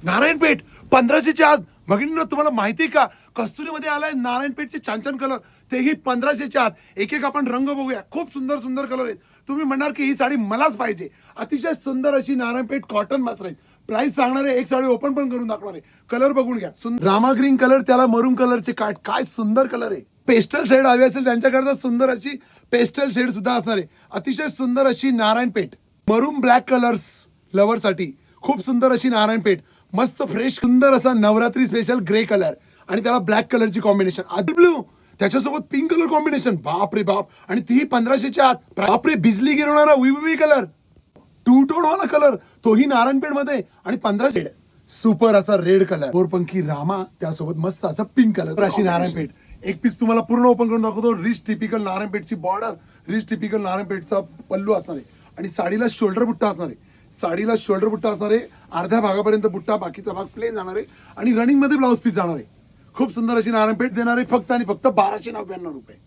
नारायणपेठ 1500च्या आत. भगिनींनो, तुम्हाला माहिती का कस्तुरीमध्ये आलाय नारायणपेठचे छान छान कलर, तेही 1500च्या आत. एक एक आपण रंग बघूया. खूप सुंदर सुंदर कलर आहेत. तुम्ही म्हणणार की ही साडी मलाच पाहिजे. अतिशय सुंदर अशी नारायणपेठ कॉटन मसराईज. प्राइस सांगणार आहे, एक साडी ओपन पण करून दाखवणार आहे. कलर बघून घ्या. रामा ग्रीन कलर, त्याला मरून कलरचे काठ. काय सुंदर कलर आहे. पेस्टल शेड हवी असेल त्यांच्याकरता सुंदर अशी पेस्टल शेड सुद्धा असणार आहे. अतिशय सुंदर अशी नारायणपेठ. मरून ब्लॅक कलर्स लवर साठी खूप सुंदर अशी नारायणपेठ. मस्त फ्रेश सुंदर असा नवरात्री स्पेशल ग्रे कलर आणि त्याला ब्लॅक कलरची कॉम्बिनेशन. आदी ब्लू त्याच्यासोबत पिंक कलर कॉम्बिनेशन. बाप रे बाप. आणि तीही 1500च्या आत. बाप रे, बिजली गिरवणारा विवी कलर, टू टोन वाला कलर, तोही नारायणपेठ मध्ये आणि 1500. सुपर असा रेड कलर, मोरपंखी रामा, त्यासोबत मस्त असा पिंक कलर अशी नारायणपेठ. एक पीस तुम्हाला पूर्ण ओपन करून दाखवतो. रिच टिपिकल नारायणपेठची बॉर्डर, रिच टिपिकल नारायणपेठचा पल्लू असणार आहे आणि साडीला शोल्डर बुट्टा असणार आहे. साडीला शोल्डर बुट्टा असणार आहे. अर्ध्या भागापर्यंत बुट्टा, बाकीचा भाग प्लेन जाणार आहे आणि रनिंग मध्ये ब्लाऊज पीस जाणार आहे. खूप सुंदर अशी नारायणपेठ देणार आहे फक्त आणि फक्त 1299 रुपये.